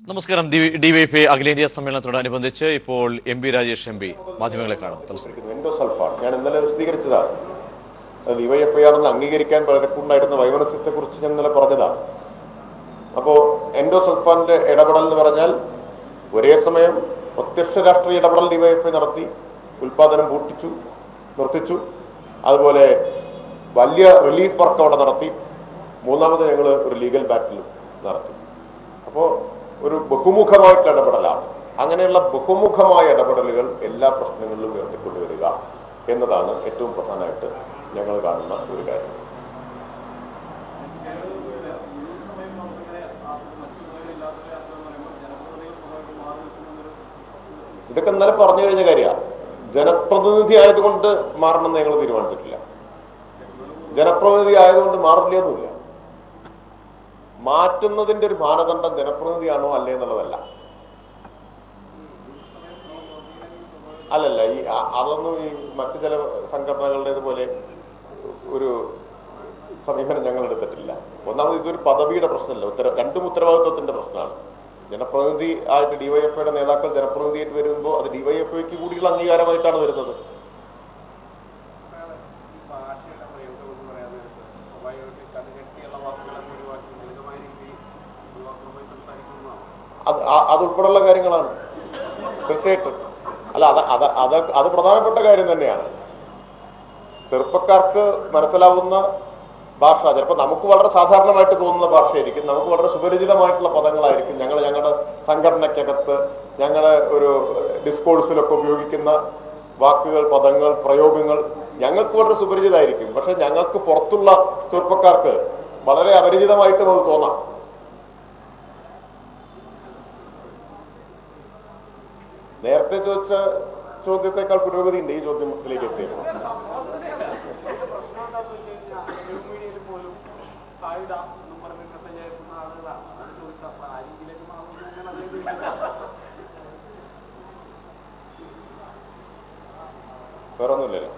നമസ്കാരം. ഡിവൈഎഫ്ഐ അഖിലേന്ത്യാ സമ്മേളനത്തോടനുബന്ധിച്ച് ഇപ്പോൾ എം.പി. രാജേഷ് എം.പി മാധ്യമങ്ങളെ കാണും. എൻഡോസൾഫാൻ ഞാൻ ഇന്നലെ വിശദീകരിച്ചതാണ്. ഡിവൈഎഫ്ഐ ആണെന്ന് അംഗീകരിക്കാൻ പലർക്കുണ്ടായിരുന്ന വൈമനസ്യത്തെക്കുറിച്ച് ഞാൻ ഇന്നലെ പറഞ്ഞതാണ്. അപ്പോൾ എൻഡോസൾഫാന്റെ ഇടപെടൽ എന്ന് പറഞ്ഞാൽ ഒരേ സമയം പ്രത്യക്ഷ രാഷ്ട്രീയ ഇടപെടൽ ഡിവൈഎഫ്ഐ നടത്തി, ഉൽപാദനം നിർത്തിച്ചു. അതുപോലെ വലിയ റിലീഫ് വർക്ക് അവിടെ നടത്തി. മൂന്നാമത് ഞങ്ങൾ ഒരു ലീഗൽ ബാറ്റിലും നടത്തി. അപ്പോൾ ഒരു ബഹുമുഖമായിട്ടുള്ള ഇടപെടലാണ്. അങ്ങനെയുള്ള ബഹുമുഖമായ ഇടപെടലുകൾ എല്ലാ പ്രശ്നങ്ങളിലും ഉയർത്തിക്കൊണ്ടുവരിക എന്നതാണ് ഏറ്റവും പ്രധാനമായിട്ട് ഞങ്ങൾ കാണുന്ന ഒരു കാര്യം. ഇതൊക്കെ ഇന്നലെ പറഞ്ഞു കഴിഞ്ഞ കാര്യമാണ്. ജനപ്രതിനിധി ആയതുകൊണ്ട് മാറണമെന്ന് ഞങ്ങൾ തീരുമാനിച്ചിട്ടില്ല. ജനപ്രതിനിധി ആയതുകൊണ്ട് മാറില്ലെന്നുമില്ല. മാറ്റുന്നതിന്റെ ഒരു മാനദണ്ഡം ജനപ്രതിനിധിയാണോ അല്ലേ എന്നുള്ളതല്ല. അല്ലല്ല, അതൊന്നും ഈ മറ്റു ചില സംഘടനകളുടേതുപോലെ ഒരു സമീപനം ഞങ്ങൾ എടുത്തിട്ടില്ല. ഒന്നാമത് ഇതൊരു പദവിയുടെ പ്രശ്നമല്ല, രണ്ടും ഉത്തരവാദിത്വത്തിന്റെ പ്രശ്നമാണ്. ജനപ്രതിനിധി ആയിട്ട് ഡിവൈഎഫ്ഐയുടെ നേതാക്കൾ ജനപ്രതിനിധിയായിട്ട് വരുമ്പോൾ അത് ഡിവൈഎഫ്ഐക്ക് കൂടിയുള്ള അംഗീകാരമായിട്ടാണ് വരുന്നത്. അതുൾപ്പെടെയുള്ള കാര്യങ്ങളാണ് തീർച്ചയായിട്ടും. അല്ല, അത് പ്രധാനപ്പെട്ട കാര്യം തന്നെയാണ്. ചെറുപ്പക്കാർക്ക് മനസ്സിലാവുന്ന ഭാഷ ചിലപ്പോൾ നമുക്ക് വളരെ സാധാരണമായിട്ട് തോന്നുന്ന ഭാഷയായിരിക്കും, നമുക്ക് വളരെ സുപരിചിതമായിട്ടുള്ള പദങ്ങളായിരിക്കും. ഞങ്ങളുടെ സംഘടനയ്ക്കകത്ത് ഞങ്ങളുടെ ഒരു ഡിസ്കോഴ്സിലൊക്കെ ഉപയോഗിക്കുന്ന വാക്കുകൾ, പദങ്ങൾ, പ്രയോഗങ്ങൾ ഞങ്ങൾക്ക് വളരെ സുപരിചിതമായിരിക്കും. പക്ഷെ ഞങ്ങൾക്ക് പുറത്തുള്ള ചെറുപ്പക്കാർക്ക് വളരെ അപരിചിതമായിട്ടും അത് തോന്നാം. നേരത്തെ ചോദിച്ച ചോദ്യത്തെക്കാൾ പുരോഗതി ഉണ്ട് ഈ ചോദ്യത്തിലേക്ക് എത്തിയത്. വേറൊന്നുമില്ലല്ലോ.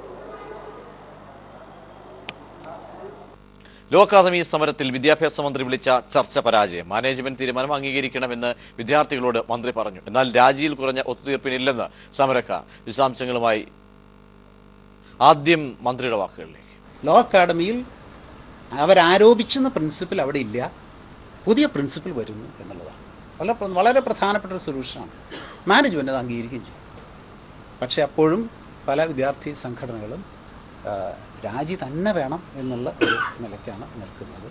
ലോ അക്കാദമി സമരത്തിൽ വിദ്യാഭ്യാസ മന്ത്രി വിളിച്ച ചർച്ച പരാജയം. മാനേജ്മെന്റ് തീരുമാനം അംഗീകരിക്കണമെന്ന് വിദ്യാർത്ഥികളോട് മന്ത്രി പറഞ്ഞു. എന്നാൽ രാജിയിൽ കുറഞ്ഞ ഒത്തുതീർപ്പിനില്ലെന്ന് സമരക്കാർ. വിശദാംശങ്ങളുമായി ആദ്യം മന്ത്രിയുടെ വാക്കുകളിലേക്ക്. ലോ അക്കാദമിയിൽ അവരാരോപിച്ചെന്ന പ്രിൻസിപ്പിൾ അവിടെ ഇല്ല, പുതിയ പ്രിൻസിപ്പിൾ വരുന്നു എന്നുള്ളതാണ് വളരെ പ്രധാനപ്പെട്ട ഒരു സൊല്യൂഷനാണ്. മാനേജ്മെൻറ്റ് അത് അംഗീകരിക്കുകയും ചെയ്യും. പക്ഷേ അപ്പോഴും പല വിദ്യാർത്ഥി സംഘടനകളും രാജി തന്നെ വേണം എന്നുള്ള ഒരു നിലയ്ക്കാണ് നിൽക്കുന്നത്.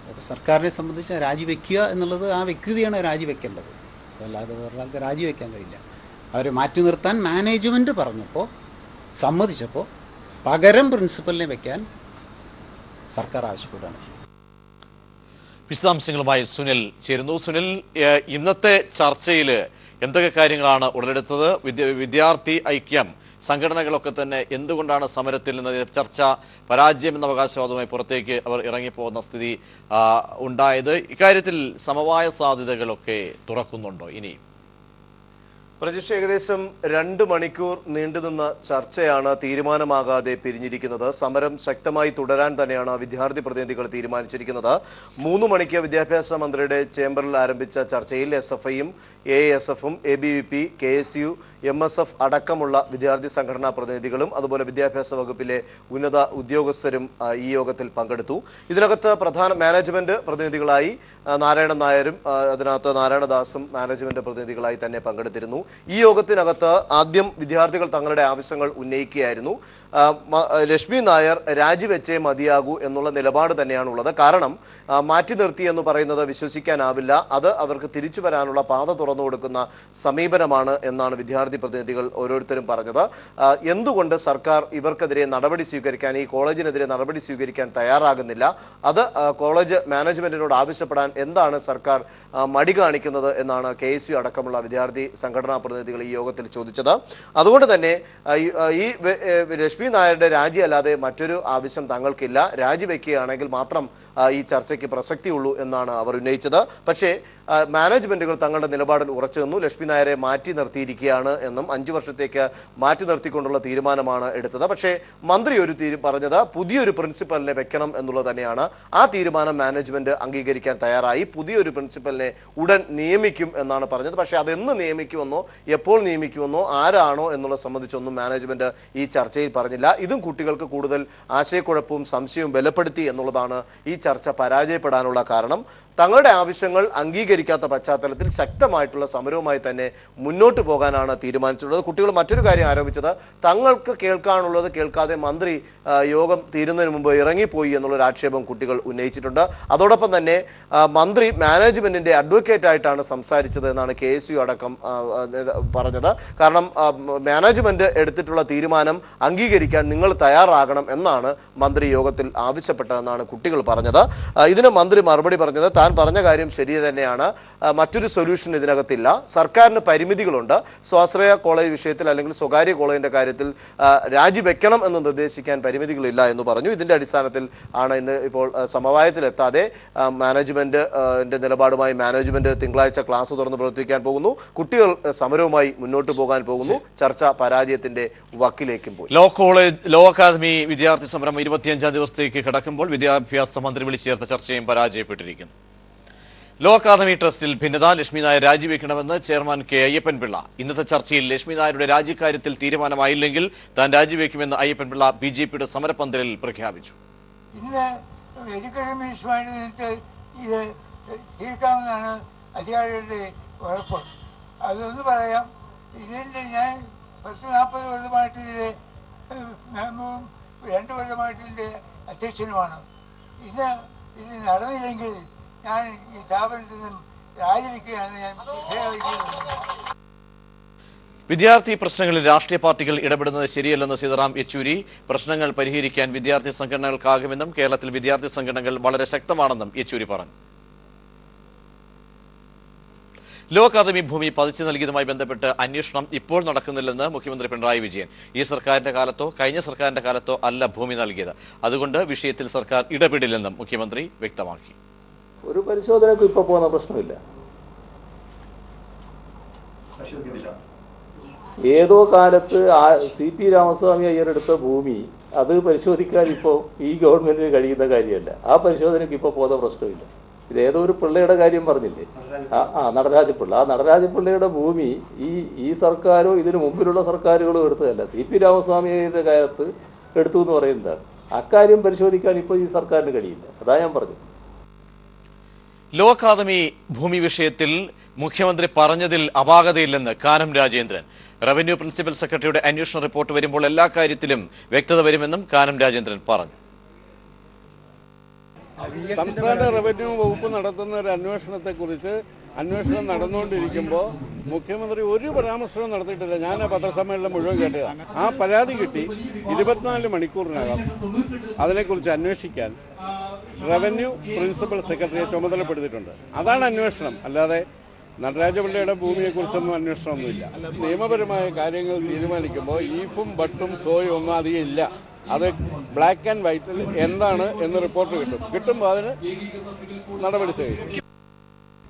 അപ്പോൾ സർക്കാരിനെ സംബന്ധിച്ച് രാജിവെക്കുക എന്നുള്ളത് ആ വ്യക്തിയാണ് രാജിവെക്കേണ്ടത്, അതല്ലാതെ വേറൊരാൾക്ക് രാജിവെക്കാൻ കഴിയില്ല. അവരെ മാറ്റി നിർത്താൻ മാനേജ്മെൻറ്റ് പറഞ്ഞപ്പോൾ സമ്മതിച്ചപ്പോൾ പകരം പ്രിൻസിപ്പലിനെ വെക്കാൻ സർക്കാർ ആവശ്യപ്പെടുകയാണ് ചെയ്തത്. വിശദാംശങ്ങളുമായി സുനിൽ ചേരുന്നു. സുനിൽ, ഇന്നത്തെ ചർച്ചയിൽ എന്തൊക്കെ കാര്യങ്ങളാണ് ഉടലെടുത്തത്? വിദ്യാർത്ഥി ഐക്യം സംഘടനകളൊക്കെ തന്നെ എന്തുകൊണ്ടാണ് സമരത്തിൽ നിന്ന് ചർച്ച പരാജയം എന്ന അവകാശവാദവുമായി പുറത്തേക്ക് അവർ ഇറങ്ങിപ്പോകുന്ന സ്ഥിതി ഉണ്ടായത്? ഇക്കാര്യത്തിൽ സമവായ സാധ്യതകളൊക്കെ തുറക്കുന്നുണ്ടോ ഇനി? പ്രജിഷ്, ഏകദേശം 2 മണിക്കൂർ നീണ്ടുനിന്ന ചർച്ചയാണ് തീരുമാനമാകാതെ പിരിഞ്ഞിരിക്കുന്നത്. സമരം ശക്തമായി തുടരാൻ തന്നെയാണ് വിദ്യാർത്ഥി പ്രതിനിധികൾ തീരുമാനിച്ചിരിക്കുന്നത്. 3 മണിക്ക് വിദ്യാഭ്യാസ മന്ത്രിയുടെ ചേംബറിൽ ആരംഭിച്ച ചർച്ചയിൽ SFIയും AASFും ABVP, KSU, MSF അടക്കമുള്ള വിദ്യാർത്ഥി സംഘടനാ പ്രതിനിധികളും അതുപോലെ വിദ്യാഭ്യാസ വകുപ്പിലെ ഉന്നത ഉദ്യോഗസ്ഥരും ഈ യോഗത്തിൽ പങ്കെടുത്തു. ഇതിനകത്ത് പ്രധാന മാനേജ്മെന്റ് പ്രതിനിധികളായി നാരായണൻ നായരും അതിനകത്ത് നാരായണദാസും മാനേജ്മെന്റ് പ്രതിനിധികളായി തന്നെ പങ്കെടുത്തിരുന്നു. ഈ യോഗത്തിനകത്ത് ആദ്യം വിദ്യാർത്ഥികൾ തങ്ങളുടെ ആവശ്യങ്ങൾ ഉന്നയിക്കുകയായിരുന്നു. ലക്ഷ്മി നായർ രാജിവെച്ചേ മതിയാകൂ എന്നുള്ള നിലപാട് തന്നെയാണുള്ളത്. കാരണം മാറ്റി നിർത്തി എന്ന് പറയുന്നത് വിശ്വസിക്കാനാവില്ല. അത് അവർക്ക് തിരിച്ചു വരാനുള്ള പാത തുറന്നു കൊടുക്കുന്ന സമീപനമാണ് എന്നാണ് വിദ്യാർത്ഥി പ്രതിനിധികൾ ഓരോരുത്തരും പറഞ്ഞത്. എന്തുകൊണ്ട് സർക്കാർ ഇവർക്കെതിരെ നടപടി സ്വീകരിക്കാൻ, ഈ കോളേജിനെതിരെ നടപടി സ്വീകരിക്കാൻ തയ്യാറാകുന്നില്ല? അത് കോളേജ് മാനേജ്മെന്റിനോട് ആവശ്യപ്പെടാൻ എന്താണ് സർക്കാർ മടി കാണിക്കുന്നത് എന്നാണ് KSU അടക്കമുള്ള വിദ്യാർത്ഥി സംഘടനാ പ്രതിനിധികൾ ഈ യോഗത്തിൽ ചോദിച്ചത്. അതുകൊണ്ട് തന്നെ ഈ ലക്ഷ്മി നായരുടെ രാജി അല്ലാതെ മറ്റൊരു ആവശ്യം തങ്ങൾക്കില്ല. രാജിവെക്കുകയാണെങ്കിൽ മാത്രം ഈ ചർച്ചയ്ക്ക് പ്രസക്തിയുള്ളൂ എന്നാണ് അവർ ഉന്നയിച്ചത്. പക്ഷേ മാനേജ്മെന്റുകൾ തങ്ങളുടെ നിലപാടിൽ ഉറച്ചു നിന്നു. ലക്ഷ്മി നായരെ മാറ്റി നിർത്തിയിരിക്കുകയാണ് എന്നും 5 വർഷത്തേക്ക് മാറ്റി നിർത്തിക്കൊണ്ടുള്ള തീരുമാനമാണ് എടുത്തത്. പക്ഷേ മന്ത്രി പറഞ്ഞത് പുതിയൊരു പ്രിൻസിപ്പലിനെ വെക്കണം എന്നുള്ളത് തന്നെയാണ്. ആ തീരുമാനം മാനേജ്മെന്റ് അംഗീകരിക്കാൻ തയ്യാറായി. പുതിയൊരു പ്രിൻസിപ്പലിനെ ഉടൻ നിയമിക്കും എന്നാണ് പറഞ്ഞത്. പക്ഷേ അതെന്ന് നിയമിക്കുമെന്നോ എപ്പോൾ നിയമിക്കുമെന്നോ ആരാണോ എന്നുള്ളത് സംബന്ധിച്ചൊന്നും മാനേജ്മെന്റ് ഈ ചർച്ചയിൽ പറഞ്ഞില്ല. ഇതും കുട്ടികൾക്ക് കൂടുതൽ ആശയക്കുഴപ്പവും സംശയവും ബലപ്പെടുത്തി എന്നുള്ളതാണ് ഈ ചർച്ച പരാജയപ്പെടാനുള്ള കാരണം. തങ്ങളുടെ ആവശ്യങ്ങൾ അംഗീകരിക്കാത്ത പശ്ചാത്തലത്തിൽ ശക്തമായിട്ടുള്ള സമരവുമായി തന്നെ മുന്നോട്ട് പോകാനാണ് തീരുമാനിച്ചിട്ടുള്ളത്. കുട്ടികൾ മറ്റൊരു കാര്യം ആരോപിച്ചത് തങ്ങൾക്ക് കേൾക്കാനുള്ളത് കേൾക്കാതെ മന്ത്രി യോഗം തീരുന്നതിന് മുമ്പ് ഇറങ്ങിപ്പോയി എന്നുള്ളൊരു ആക്ഷേപം കുട്ടികൾ ഉന്നയിച്ചിട്ടുണ്ട്. അതോടൊപ്പം തന്നെ മന്ത്രി മാനേജ്മെന്റിന്റെ അഡ്വക്കേറ്റ് ആയിട്ടാണ് സംസാരിച്ചത് എന്നാണ് KSU അടക്കം പറഞ്ഞത്. കാരണം മാനേജ്മെന്റ് എടുത്തിട്ടുള്ള തീരുമാനം അംഗീകരിക്കാൻ നിങ്ങൾ തയ്യാറാകണം എന്നാണ് മന്ത്രി യോഗത്തിൽ ആവശ്യപ്പെട്ടതെന്നാണ് കുട്ടികൾ പറഞ്ഞത്. ഇതിന് മന്ത്രി മറുപടി പറഞ്ഞത് താൻ പറഞ്ഞ കാര്യം ശരി തന്നെയാണ്, മറ്റൊരു സൊല്യൂഷൻ ഇതിനകത്തില്ല, സർക്കാരിന് പരിമിതികളുണ്ട്, സ്വാശ്രയ കോളേജ് വിഷയത്തിൽ അല്ലെങ്കിൽ സ്വകാര്യ കോളേജിന്റെ കാര്യത്തിൽ രാജിവെക്കണം എന്ന് നിർദ്ദേശിക്കാൻ പരിമിതികളില്ല എന്ന് പറഞ്ഞു. ഇതിന്റെ അടിസ്ഥാനത്തിൽ ആണ് ഇന്ന് ഇപ്പോൾ സമവായത്തിലെത്താതെ മാനേജ്മെന്റിന്റെ നിലപാടുമായി മാനേജ്മെന്റ് തിങ്കളാഴ്ച ക്ലാസ് തുറന്ന് പ്രവർത്തിക്കാൻ പോകുന്നു. കുട്ടികൾ സമരവുമായി മുന്നോട്ട് പോകാൻ പോകുന്നു. ചർച്ച പരാജയത്തിന്റെ വക്കിലേക്കും പോയി. ലോ അക്കാദമി വിദ്യാർത്ഥി സമരം 25-ാം ദിവസത്തേക്ക് കടക്കുമ്പോൾ വിദ്യാഭ്യാസ മന്ത്രി വിളിച്ചു ചേർത്ത ചർച്ചയും പരാജയപ്പെട്ടിരിക്കുന്നു. ലോ അക്കാദമി ട്രസ്റ്റിൽ ഭിന്നത, ലക്ഷ്മി നായർ രാജിവെക്കണമെന്ന് ചെയർമാൻ K. അയ്യപ്പൻപിള്ള. ഇന്നത്തെ ചർച്ചയിൽ ലക്ഷ്മി നായരുടെ രാജിക്കാര്യത്തിൽ തീരുമാനമായില്ലെങ്കിൽ താൻ രാജിവെക്കുമെന്ന് അയ്യപ്പൻപിള്ള BJPയുടെ സമരപന്തലിൽ പ്രഖ്യാപിച്ചു. ഇന്ന് എഡ്യൂക്കേഷൻ മിനിസ്റ്ററുമായിട്ട് നിന്നിട്ട് ഇത് തീർക്കാമെന്നാണ് അധികാരികളുടെ ഉറപ്പ്. അതൊന്ന് പറയാം, ഇതിൻ്റെ ഞാൻ 40 കൊല്ലമായിട്ട് ഇതിൻ്റെ മെമ്പറും 2 കൊല്ലമായിട്ട് ഇതിൻ്റെ അധ്യക്ഷനുമാണ്. ഇത് നടന്നില്ലെങ്കിൽ ഞാൻ ഈ സ്ഥാപനത്തിൽ നിന്നും രാജിവെക്കുകയാണ് ഞാൻ പ്രഖ്യാപിക്കുന്നത്. വിദ്യാർത്ഥി പ്രശ്നങ്ങളിൽ രാഷ്ട്രീയ പാർട്ടികൾ ഇടപെടുന്നത് ശരിയല്ലെന്ന് സീതാറാം യെച്ചൂരി. പ്രശ്നങ്ങൾ പരിഹരിക്കാൻ വിദ്യാർത്ഥി സംഘടനകൾക്കാകുമെന്നും കേരളത്തിൽ വിദ്യാർത്ഥി സംഘടനകൾ വളരെ ശക്തമാണെന്നും യെച്ചൂരി പറഞ്ഞു. ലോ അക്കാദമി ഭൂമി പതിച്ചു നൽകിയതുമായി ബന്ധപ്പെട്ട് അന്വേഷണം ഇപ്പോൾ നടക്കുന്നില്ലെന്ന് മുഖ്യമന്ത്രി പിണറായി വിജയൻ. ഈ സർക്കാരിന്റെ കാലത്തോ കഴിഞ്ഞ സർക്കാരിന്റെ കാലത്തോ അല്ല ഭൂമി നൽകിയത്. അതുകൊണ്ട് വിഷയത്തിൽ സർക്കാർ ഇടപെടില്ലെന്നും മുഖ്യമന്ത്രി വ്യക്തമാക്കി. ഒരു പരിശോധനയ്ക്ക് ഇപ്പോൾ പോകുന്ന പ്രശ്നമില്ല. ഏതോ കാലത്ത് CP രാമസ്വാമി അയ്യരെടുത്ത ഭൂമി അത് പരിശോധിക്കാൻ ഇപ്പോൾ ഈ ഗവൺമെന്റിന് കഴിയുന്ന കാര്യമല്ല. ആ പരിശോധനയ്ക്ക് ഇപ്പോൾ പോകുന്ന പ്രശ്നമില്ല. ഇത് ഏതോ ഒരു പിള്ളയുടെ കാര്യം പറഞ്ഞില്ലേ, നടരാജപിള്ള. ആ നടരാജപിള്ളയുടെ ഭൂമി ഈ സർക്കാരോ ഇതിനു മുമ്പിലുള്ള സർക്കാരുകളോ എടുത്തതല്ല, CP രാമസ്വാമിയുടെ കാലത്ത് എടുത്തു എന്ന് പറയുന്നതാണ്. അക്കാര്യം പരിശോധിക്കാൻ ഇപ്പോൾ ഈ സർക്കാരിന് കഴിയില്ല. അതാ ഞാൻ പറഞ്ഞു. ലോ അക്കാദമി ഭൂമി വിഷയത്തിൽ മുഖ്യമന്ത്രി പറഞ്ഞതിൽ അപാകതയില്ലെന്ന് കാനം രാജേന്ദ്രൻ. റവന്യൂ പ്രിൻസിപ്പൽ സെക്രട്ടറിയുടെ അന്വേഷണ റിപ്പോർട്ട് വരുമ്പോൾ എല്ലാ കാര്യത്തിലും വ്യക്തത വരുമെന്നും കാനം രാജേന്ദ്രൻ പറഞ്ഞു. സംസ്ഥാന റവന്യൂ വകുപ്പ് നടത്തുന്ന ഒരു അന്വേഷണത്തെക്കുറിച്ച് അന്വേഷണം നടന്നുകൊണ്ടിരിക്കുമ്പോൾ മുഖ്യമന്ത്രി ഒരു പരാമർശവും നടത്തിയിട്ടില്ല. ഞാൻ പത്രസമ്മേളനം മുഴുവൻ കേട്ടതാണ്. ആ പരാതി കിട്ടി 24 മണിക്കൂറിനകം അതിനെക്കുറിച്ച് അന്വേഷിക്കാൻ റവന്യൂ പ്രിൻസിപ്പൽ സെക്രട്ടറിയെ ചുമതലപ്പെടുത്തിയിട്ടുണ്ട്. അതാണ് അന്വേഷണം. അല്ലാതെ നടരാജപിള്ളയുടെ ഭൂമിയെക്കുറിച്ചൊന്നും അന്വേഷണമൊന്നുമില്ല. നിയമപരമായ കാര്യങ്ങൾ തീരുമാനിക്കുമ്പോൾ ഈഫും ബട്ടും സോയും ഒന്നും അധികം ഇല്ല. അത് ബ്ലാക്ക് ആൻഡ് വൈറ്റിൽ എന്താണ് എന്ന് റിപ്പോർട്ട് കിട്ടുമ്പോൾ അതിന് നടപടി ചെയ്യും.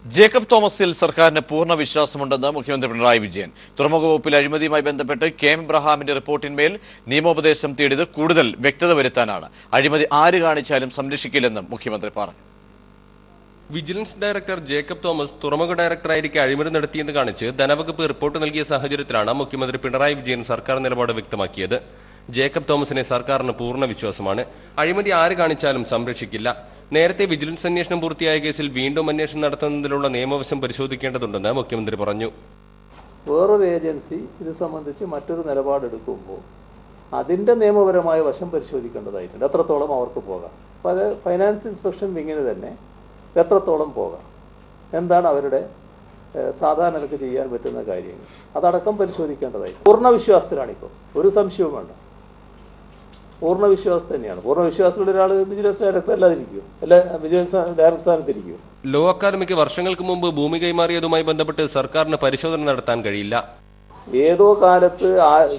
ജേക്കബ് തോമസിൽ സർക്കാരിന് പൂർണ്ണ വിശ്വാസമുണ്ടെന്ന് മുഖ്യമന്ത്രി പിണറായി വിജയൻ. തുറമുഖ വകുപ്പിൽ അഴിമതിയുമായി ബന്ധപ്പെട്ട് K. എബ്രഹാമിന്റെ റിപ്പോർട്ടിന്മേൽ നിയമോപദേശം തേടിയത് കൂടുതൽ വ്യക്തത വരുത്താനാണ്. അഴിമതി ആര് കാണിച്ചാലും സംരക്ഷിക്കില്ലെന്നും മുഖ്യമന്ത്രി പറഞ്ഞു. വിജിലൻസ് ഡയറക്ടർ ജേക്കബ് തോമസ് തുറമുഖ ഡയറക്ടറായിരിക്കെ അഴിമതി നടത്തിയെന്ന് കാണിച്ച് ധനവകുപ്പ് റിപ്പോർട്ട് നൽകിയ സാഹചര്യത്തിലാണ് മുഖ്യമന്ത്രി പിണറായി വിജയൻ സർക്കാർ നിലപാട് വ്യക്തമാക്കിയത്. ജേക്കബ് തോമസിനെ സർക്കാരിന് പൂർണ്ണ വിശ്വാസമാണ്. അഴിമതി ആര് കാണിച്ചാലും സംരക്ഷിക്കില്ല. നേരത്തെ വിജിലൻസ് അന്വേഷണം പൂർത്തിയായ കേസിൽ വീണ്ടും അന്വേഷണം നടത്തുന്നതിനുള്ള നിയമവശം പരിശോധിക്കേണ്ടതുണ്ടെന്ന് മുഖ്യമന്ത്രി പറഞ്ഞു. വേറൊരു ഏജൻസി ഇത് സംബന്ധിച്ച് മറ്റൊരു നിലപാടെടുക്കുമ്പോൾ അതിൻ്റെ നിയമപരമായ വശം പരിശോധിക്കേണ്ടതായിട്ടുണ്ട്. എത്രത്തോളം അവർക്ക് പോകാം. അപ്പോൾ അത് ഫൈനാൻസ് ഇൻസ്പെക്ഷൻ വിങ്ങിന് തന്നെ എത്രത്തോളം പോകാം, എന്താണ് അവരുടെ സാധാരണക്ക് ചെയ്യാൻ പറ്റുന്ന കാര്യങ്ങൾ, അതടക്കം പരിശോധിക്കേണ്ടതായി. പൂർണ്ണ വിശ്വാസത്തിലാണിപ്പോൾ, ഒരു സംശയവും വേണ്ട. പൂർണ്ണ വിശ്വാസം തന്നെയാണ്. പൂർണ്ണ വിശ്വാസമുള്ള ഒരാൾ വിജിലൻസ് ഡയറക്ടർ അല്ലാതിരിക്കും, അല്ല വിജിലൻസ് ഡയറക്ടർ സ്ഥാനത്തിരിക്കും. ലോ അക്കാദമിക്ക് വർഷങ്ങൾക്ക് മുമ്പ് ഭൂമി കൈമാറിയതുമായി ബന്ധപ്പെട്ട് സർക്കാരിന് പരിശോധന നടത്താൻ കഴിയില്ല. ഏതോ കാലത്ത്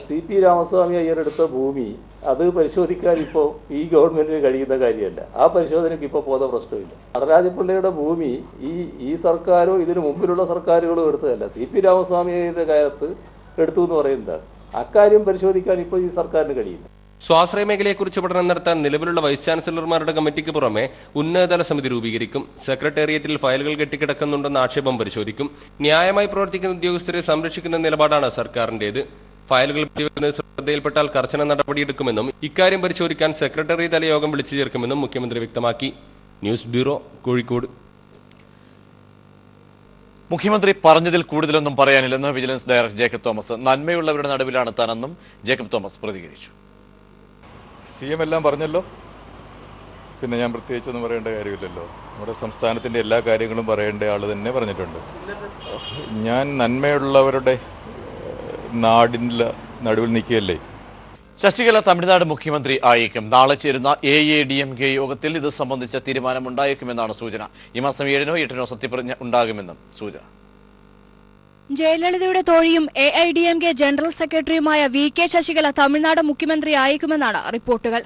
CP രാമസ്വാമി അയ്യരെടുത്ത ഭൂമി അത് പരിശോധിക്കാൻ ഇപ്പോൾ ഈ ഗവൺമെൻറ്റിന് കഴിയുന്ന കാര്യമല്ല. ആ പരിശോധനയ്ക്ക് ഇപ്പോൾ പ്രശ്നമില്ല. നടരാജപിള്ളയുടെ ഭൂമി ഈ സർക്കാരോ ഇതിനു മുമ്പിലുള്ള സർക്കാരുകളോ എടുത്തതല്ല, CP രാമസ്വാമിയുടെ കാലത്ത് എടുത്തു എന്ന് പറയുന്നതാണ്. അക്കാര്യം പരിശോധിക്കാൻ ഇപ്പോൾ ഈ സർക്കാരിന് കഴിയില്ല. സ്വാശ്രയ മേഖലയെക്കുറിച്ച് പഠനം നടത്താൻ നിലവിലുള്ള വൈസ് ചാൻസലർമാരുടെ കമ്മിറ്റിക്ക് പുറമെ ഉന്നതതല സമിതി രൂപീകരിക്കും. സെക്രട്ടേറിയറ്റിൽ ഫയലുകൾ കെട്ടിക്കിടക്കുന്നുണ്ടെന്ന ആക്ഷേപം പരിശോധിക്കും. ന്യായമായി പ്രവർത്തിക്കുന്ന ഉദ്യോഗസ്ഥരെ സംരക്ഷിക്കുന്ന നിലപാടാണ് സർക്കാരിന്റേത്. ഫയലുകൾ ശ്രദ്ധയിൽപ്പെട്ടാൽ കർശന നടപടിയെടുക്കുമെന്നും ഇക്കാര്യം പരിശോധിക്കാൻ സെക്രട്ടറി തല യോഗം വിളിച്ചു ചേർക്കുമെന്നും മുഖ്യമന്ത്രി വ്യക്തമാക്കി. News bureau, Kozhikode. മുഖ്യമന്ത്രി പറഞ്ഞതിൽ കൂടുതലൊന്നും പറയാനില്ലെന്ന് വിജിലൻസ് ഡയറക്ടർ ജേക്കബ് തോമസ്. നന്മയുള്ളവരുടെ നടുവിലാണ് താനെന്നും ജേക്കബ് തോമസ് പ്രതികരിച്ചു. CM എല്ലാം പറഞ്ഞല്ലോ, പിന്നെ ഞാൻ പ്രത്യേകിച്ചൊന്നും പറയേണ്ട കാര്യമില്ലല്ലോ. നമ്മുടെ സംസ്ഥാനത്തിൻ്റെ എല്ലാ കാര്യങ്ങളും പറയേണ്ട ആൾ തന്നെ പറഞ്ഞിട്ടുണ്ട്. ഞാൻ നന്മയുള്ളവരുടെ നാടിൻ്റെ നടുവിൽ നിൽക്കുകയല്ലേ. ശശികല തമിഴ്നാട് മുഖ്യമന്ത്രി ആയേക്കും. നാളെ ചേരുന്ന AADMK യോഗത്തിൽ ഇത് സംബന്ധിച്ച തീരുമാനമുണ്ടായേക്കുമെന്നാണ് സൂചന. ഈ മാസം 7-നോ 8-നോ സത്യപ്രതിജ്ഞ ഉണ്ടാകുമെന്നും സൂചന. ജയലളിതയുടെ തോഴിയും AIDMK ജനറൽ സെക്രട്ടറിയുമായ VK ശശികല തമിഴ്നാട് മുഖ്യമന്ത്രി ആയേക്കുമെന്നാണ് റിപ്പോർട്ടുകൾ.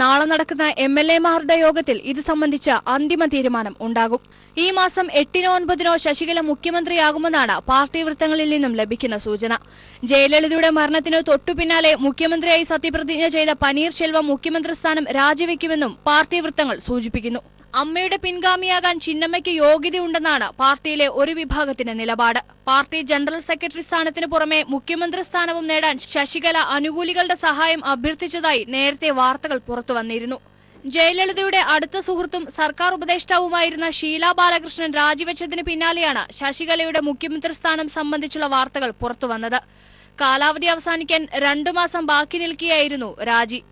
നാളെ നടക്കുന്ന MLA-മാരുടെ യോഗത്തിൽ ഇത് സംബന്ധിച്ച അന്തിമ തീരുമാനം ഉണ്ടാകും. ഈ മാസം 8-നോ 9-നോ ശശികല മുഖ്യമന്ത്രിയാകുമെന്നാണ് പാർട്ടി വൃത്തങ്ങളിൽ നിന്നും ലഭിക്കുന്ന സൂചന. ജയലളിതയുടെ മരണത്തിന് തൊട്ടുപിന്നാലെ മുഖ്യമന്ത്രിയായി സത്യപ്രതിജ്ഞ ചെയ്ത പനീർശെൽവം മുഖ്യമന്ത്രി സ്ഥാനം രാജിവെക്കുമെന്നും പാർട്ടി വൃത്തങ്ങൾ സൂചിപ്പിക്കുന്നു. അമ്മയുടെ പിൻഗാമിയാകാൻ ചിന്നമ്മയ്ക്ക് യോഗ്യതയുണ്ടെന്നാണ് പാർട്ടിയിലെ ഒരു വിഭാഗത്തിന്റെ നിലപാട്. പാർട്ടി ജനറൽ സെക്രട്ടറി സ്ഥാനത്തിന് പുറമെ മുഖ്യമന്ത്രി സ്ഥാനവും നേടാൻ ശശികല അനുകൂലികളുടെ സഹായം അഭ്യർത്ഥിച്ചതായി നേരത്തെ വാർത്തകൾ പുറത്തുവന്നിരുന്നു. ജയലളിതയുടെ അടുത്ത സുഹൃത്തും സർക്കാർ ഉപദേഷ്ടാവുമായിരുന്ന ഷീല ബാലകൃഷ്ണൻ രാജിവെച്ചതിന് പിന്നാലെയാണ് ശശികലയുടെ മുഖ്യമന്ത്രി സ്ഥാനം സംബന്ധിച്ചുള്ള വാർത്തകൾ പുറത്തുവന്നത്. കാലാവധി അവസാനിക്കാൻ 2 മാസം ബാക്കി നിൽക്കുകയായിരുന്നു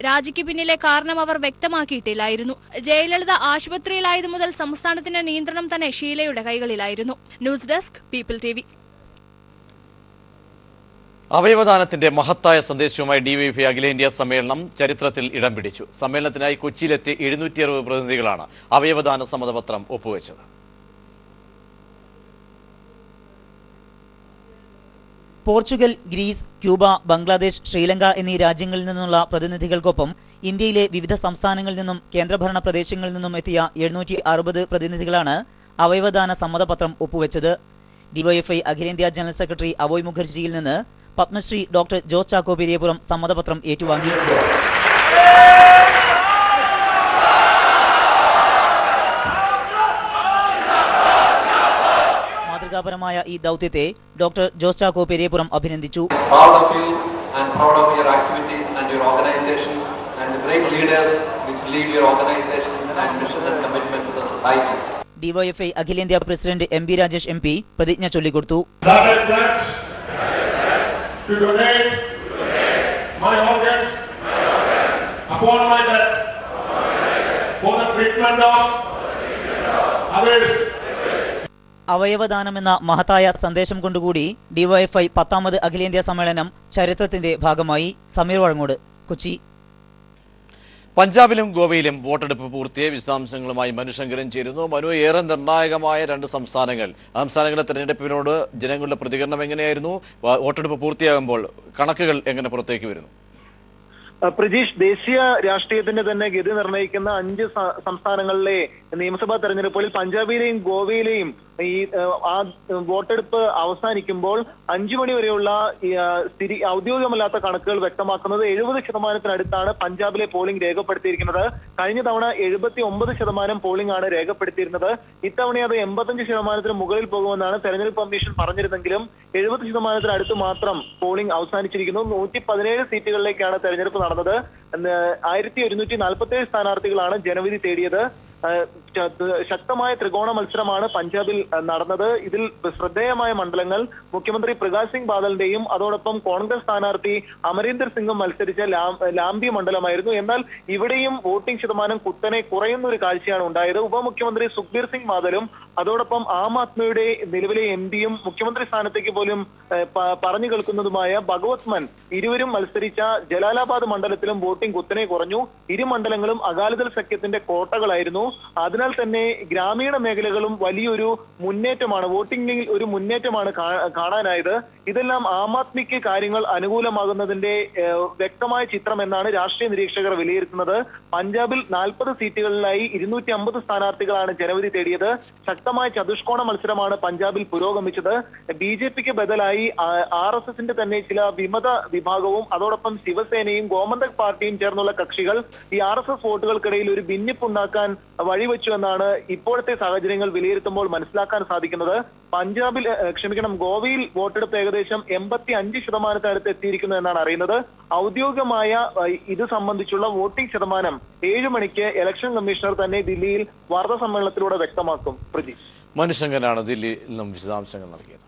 രാജിക്ക് പിന്നിലെ കാരണം അവർ വ്യക്തമാക്കിയിട്ടില്ലായിരുന്നു. ജയലളിത ആശുപത്രിയിലായതു മുതൽ സംസ്ഥാനത്തിന്റെ നിയന്ത്രണം തന്നെ ഷീലയുടെ കൈകളിലായിരുന്നു. News desk, people TV. അവയവദാനത്തിന്റെ മഹത്തായ സന്ദേശവുമായി DYFI അഖിലേന്ത്യാ സമ്മേളനം ചരിത്രത്തിൽ ഇടം പിടിച്ചു. സമ്മേളനത്തിനായി കൊച്ചിയിലെത്തിയ 760 പ്രതിനിധികളാണ് അവയവദാന സമ്മതപത്രം ഒപ്പുവെച്ചത്. Portugal, Greece, Cuba, Bangladesh, Sri Lanka എന്നീ രാജ്യങ്ങളിൽ നിന്നുള്ള പ്രതിനിധികൾക്കൊപ്പം ഇന്ത്യയിലെ വിവിധ സംസ്ഥാനങ്ങളിൽ നിന്നും കേന്ദ്രഭരണ പ്രദേശങ്ങളിൽ നിന്നും എത്തിയ 760 പ്രതിനിധികളാണ് അവയവദാന സമ്മതപത്രം ഒപ്പുവെച്ചത്. DYFI അഖിലേന്ത്യാ ജനറൽ സെക്രട്ടറി അവോയ് മുഖർജിയിൽ നിന്ന് പത്മശ്രീ ഡോക്ടർ ജോസ് ചാക്കോ പെരിയപുറം സമ്മതപത്രം ഏറ്റുവാങ്ങി. മാതൃകാപരമായ ഈ ദൗത്യത്തെ ഡോക്ടർ ജോസ് ചാക്കോ പെരിയപുറം അഭിനന്ദിച്ചു. DYFI അഖിലേന്ത്യാ പ്രസിഡന്റ് MB രാജേഷ് MP പ്രതിജ്ഞ ചൊല്ലിക്കൊടുത്തു. അവയവദാനമെന്ന മഹത്തായ സന്ദേശം കൊണ്ടുകൂടി DYFI 10ാമത് അഖിലേന്ത്യാ സമ്മേളനം ചരിത്രത്തിന്റെ ഭാഗമായി. സമീർ വഴങ്ങോട്, കൊച്ചി. പഞ്ചാബിലും ഗോവയിലും വോട്ടെടുപ്പ് പൂർത്തിയായി. വിശദാംശങ്ങളുമായി മനുശങ്കരൻ ചേരുന്നു. മനു, ഏറെ നിർണായകമായ 2 സംസ്ഥാനങ്ങൾ. സംസ്ഥാനങ്ങളുടെ തെരഞ്ഞെടുപ്പിനോട് ജനങ്ങളുടെ പ്രതികരണം എങ്ങനെയായിരുന്നു? വോട്ടെടുപ്പ് പൂർത്തിയാകുമ്പോൾ കണക്കുകൾ എങ്ങനെ പുറത്തേക്ക് വരുന്നു? പ്രജീഷ്, ദേശീയ രാഷ്ട്രീയത്തിന്റെ തന്നെ ഗതി നിർണ്ണയിക്കുന്ന 5 സംസ്ഥാനങ്ങളിലെ നിയമസഭാ തെരഞ്ഞെടുപ്പുകളിൽ പഞ്ചാബിലെയും ഗോവയിലെയും ഈ വോട്ടെടുപ്പ് അവസാനിക്കുമ്പോൾ 5 മണി വരെയുള്ള ഔദ്യോഗികമല്ലാത്ത കണക്കുകൾ വ്യക്തമാക്കുന്നത് 70% പഞ്ചാബിലെ പോളിംഗ് രേഖപ്പെടുത്തിയിരിക്കുന്നത്. കഴിഞ്ഞ തവണ 79% പോളിംഗ് ആണ് രേഖപ്പെടുത്തിയിരുന്നത്. ഇത്തവണ അത് 85% മുകളിൽ പോകുമെന്നാണ് തെരഞ്ഞെടുപ്പ് കമ്മീഷൻ പറഞ്ഞിരുന്നെങ്കിലും 70% മാത്രം പോളിംഗ് അവസാനിച്ചിരിക്കുന്നു. 117 സീറ്റുകളിലേക്കാണ് തെരഞ്ഞെടുപ്പ് നടന്നത്. 1147 സ്ഥാനാർത്ഥികളാണ് ജനവിധി തേടിയത്. ശക്തമായ ത്രികോണ മത്സരമാണ് പഞ്ചാബിൽ നടന്നത്. ഇതിൽ ശ്രദ്ധേയമായ മണ്ഡലങ്ങൾ മുഖ്യമന്ത്രി പ്രകാശ് സിംഗ് ബാദലിന്റെയും അതോടൊപ്പം കോൺഗ്രസ് സ്ഥാനാർത്ഥി അമരീന്ദർ സിംഗും മത്സരിച്ച ലാംബി മണ്ഡലമായിരുന്നു. എന്നാൽ ഇവിടെയും വോട്ടിംഗ് ശതമാനം കുത്തനെ കുറയുന്ന ഒരു കാഴ്ചയാണ് ഉണ്ടായത്. ഉപമുഖ്യമന്ത്രി സുഖ്ബീർ സിംഗ് ബാദലും അതോടൊപ്പം ആം ആദ്മിയുടെ നിലവിലെ MPയും മുഖ്യമന്ത്രി സ്ഥാനത്തേക്ക് പോലും പറഞ്ഞു കേൾക്കുന്നതുമായ ഭഗവത് മാൻ ഇരുവരും മത്സരിച്ച ജലാലാബാദ് മണ്ഡലത്തിലും വോട്ടിംഗ് കുത്തനെ കുറഞ്ഞു. ഇരു മണ്ഡലങ്ങളും അകാലിദൾ സഖ്യത്തിന്റെ കോട്ടകളായിരുന്നു. അതിന് അതിനാൽ തന്നെ ഗ്രാമീണ മേഖലകളും വലിയൊരു മുന്നേറ്റമാണ്, വോട്ടിംഗിൽ ഒരു മുന്നേറ്റമാണ് കാണാനായത്. ഇതെല്ലാം ആം ആദ്മിക്ക് കാര്യങ്ങൾ അനുകൂലമാകുന്നതിന്റെ വ്യക്തമായ ചിത്രം എന്നാണ് രാഷ്ട്രീയ നിരീക്ഷകർ വിലയിരുത്തുന്നത്. പഞ്ചാബിൽ 40 സീറ്റുകളിലായി 250 സ്ഥാനാർത്ഥികളാണ് ജനവിധി തേടിയത്. ശക്തമായ ചതുഷ്കോണ മത്സരമാണ് പഞ്ചാബിൽ പുരോഗമിച്ചത്. BJPക്ക് ബദലായി RSSന്റെ തന്നെ ചില വിമത വിഭാഗവും അതോടൊപ്പം ശിവസേനയും ഗോമന്തക് പാർട്ടിയും ചേർന്നുള്ള കക്ഷികൾ ഈ RSS വോട്ടുകൾക്കിടയിൽ ഒരു ഭിന്നിപ്പുണ്ടാക്കാൻ വഴിവെച്ചു എന്നാണ് ഇപ്പോഴത്തെ സാഹചര്യങ്ങൾ വിലയിരുത്തുമ്പോൾ മനസ്സിലാക്കാൻ സാധിക്കുന്നത്. ഗോവയിൽ വോട്ടെടുപ്പ് ഏകദേശം 85% എത്തിയിരിക്കുന്നു എന്നാണ് അറിയുന്നത്. ഔദ്യോഗികമായ ഇത് സംബന്ധിച്ചുള്ള വോട്ടിംഗ് ശതമാനം 7 മണിക്ക് ഇലക്ഷൻ കമ്മീഷണർ തന്നെ ദില്ലിയിൽ വാർത്താ സമ്മേളനത്തിലൂടെ വ്യക്തമാക്കും. പ്രജി മനുശങ്കനാണ് ദില്ലിയിൽ നിന്നും വിശദാംശങ്ങൾ നൽകിയത്.